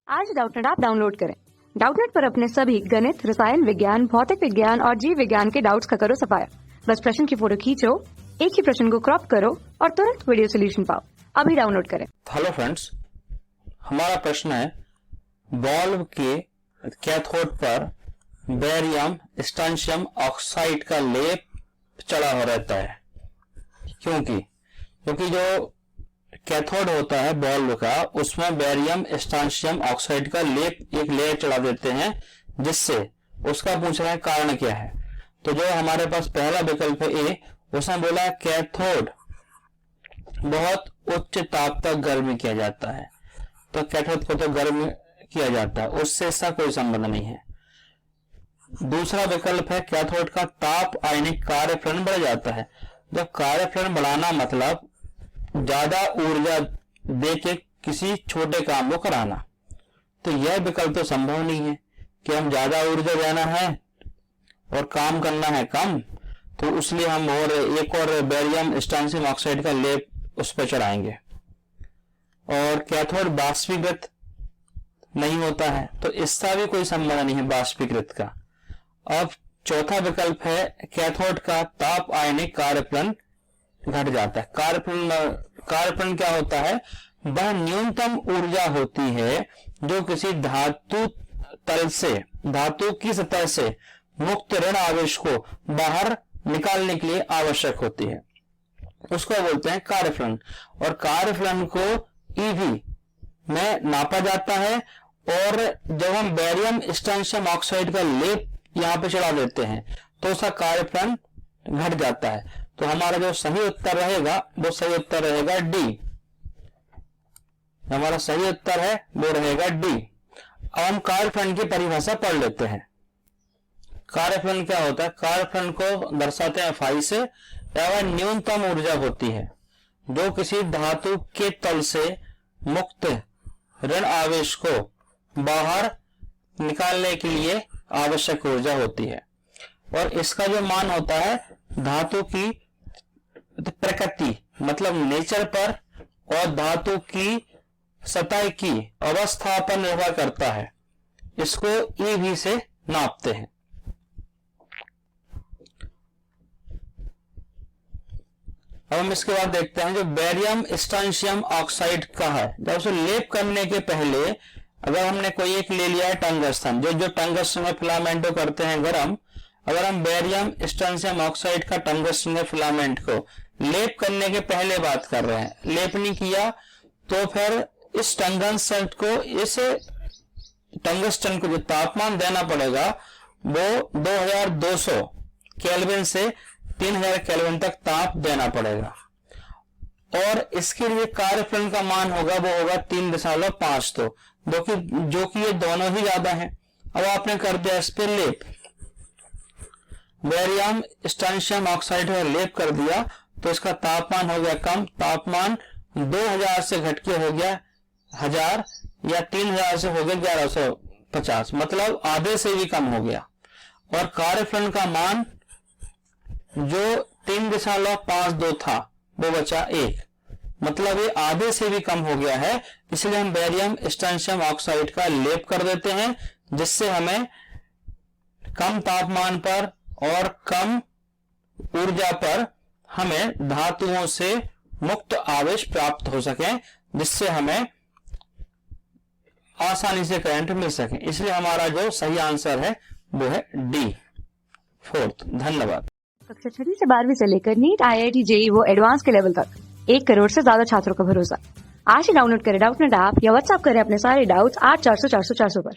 आज Doubtnut app download करें। Doubtnut पर अपने सभी गणित, रसायन विज्ञान, भौतिक विज्ञान और जीव विज्ञान के डाउट्स का करो सफाया। बस प्रश्न की फोटो खींचो, एक ही प्रश्न को क्रॉप करो और तुरंत वीडियो सोल्यूशन पाओ। अभी डाउनलोड करें। हेलो फ्रेंड्स, हमारा प्रश्न है बल्ब के कैथोड पर बेरियम स्ट्रोंशियम ऑक्साइड का लेप चढ़ा हो रहता है। क्योंकि जो कैथोड होता है बल्ब का, उसमें बेरियम स्ट्रोंशियम ऑक्साइड का लेप एक लेयर चढ़ा देते हैं, जिससे उसका पूछ रहे हैं कारण क्या है। तो जो हमारे पास पहला विकल्प है ए, उसने बोला कैथोड बहुत उच्च ताप तक गर्म किया जाता है, तो कैथोड को तो गर्म किया जाता है, उससे इसका कोई संबंध नहीं है। दूसरा विकल्प है कैथोड का ताप आयनिक कार्यफलन बढ़ जाता है। जब कार्यफलन बढ़ाना मतलब ज्यादा ऊर्जा देके किसी छोटे काम को कराना, तो यह विकल्प तो संभव नहीं है कि हम ज्यादा ऊर्जा देना है और काम करना है कम, तो इसलिए हम और एक और बेरियम स्ट्रोंशियम ऑक्साइड का लेप उस पर चढ़ाएंगे। और कैथोड बाष्पीकृत नहीं होता है, तो इसका भी कोई संबंध नहीं है बाष्पीकृत का। अब चौथा विकल्प है कैथोड का ताप आयनिक कार्यफलन घट जाता है। कार्यफलन क्या होता है? वह न्यूनतम ऊर्जा होती है जो किसी धातु की सतह से मुक्त ऋण आवेश को बाहर निकालने के लिए आवश्यक होती है, उसको बोलते हैं कार्यफलन। और कार्यफलन को ईवी में नापा जाता है, और जब हम बेरियम स्ट्रोंशियम ऑक्साइड का लेप यहां पे चढ़ा देते हैं तो उसका कार्यफलन घट जाता है। तो हमारा जो सही उत्तर रहेगा वो सही उत्तर रहेगा डी। हमारा सही उत्तर है वो रहेगा डी। अब हम कार्यफलन की परिभाषा पढ़ लेते हैं। कार्यफलन क्या होता है? कार्यफलन को दर्शाते हैं फाई से। वह न्यूनतम ऊर्जा होती है जो किसी धातु के तल से मुक्त ऋण आवेश को बाहर निकालने के लिए आवश्यक ऊर्जा होती है। और इसका जो मान होता है धातु की प्रकृति मतलब नेचर पर और धातु की सतह की अवस्था पर निर्भर करता है। इसको ईवी से नापते हैं। अब हम इसके बाद देखते हैं जो बेरियम स्ट्रोंशियम ऑक्साइड का है। जब उसे लेप करने के पहले अगर हमने कोई एक ले लिया है टंगस्टन, जो टंगस्टन में फिलामेंट को करते हैं गरम, अगर हम बेरियम स्ट्रोंशियम ऑक्साइड का टंगस्टन के फिलामेंट को लेप करने के पहले बात कर रहे हैं, लेप नहीं किया, तो फिर इस टंगस्टन को जो तापमान देना पड़ेगा वो 2200 केल्विन से 3000 केल्विन तक ताप देना पड़ेगा। और इसके लिए कार्यफलन का मान होगा वो होगा 3.5, तो जो कि ये दोनों ही ज्यादा है। अब आपने कर दिया इस पे लेप, बेरियम स्ट्रोंशियम ऑक्साइड का लेप कर दिया, तो इसका तापमान हो गया कम। तापमान 2000 से घट के हो गया 1000, या 3000 से हो गया 1150, मतलब आधे से भी कम हो गया। और कार्यफलन का मान जो 3.52 था वो बचा 1, मतलब ये आधे से भी कम हो गया है। इसलिए हम बेरियम स्ट्रोंशियम ऑक्साइड का लेप कर देते हैं, जिससे हमें कम तापमान पर और कम ऊर्जा पर हमें धातुओं से मुक्त आवेश प्राप्त हो सके, जिससे हमें आसानी से करंट मिल सके। इसलिए हमारा जो सही आंसर है वो है डी, 4th। धन्यवाद। कक्षा 6 से 12वीं से लेकर नीट, IIT, JEE वो एडवांस के लेवल तक 1 करोड़ से ज्यादा छात्रों का भरोसा। आज ही डाउनलोड करें डाउटनेट ऐप या व्हाट्सएप करें अपने सारे डाउट्स 8400 400 400 पर।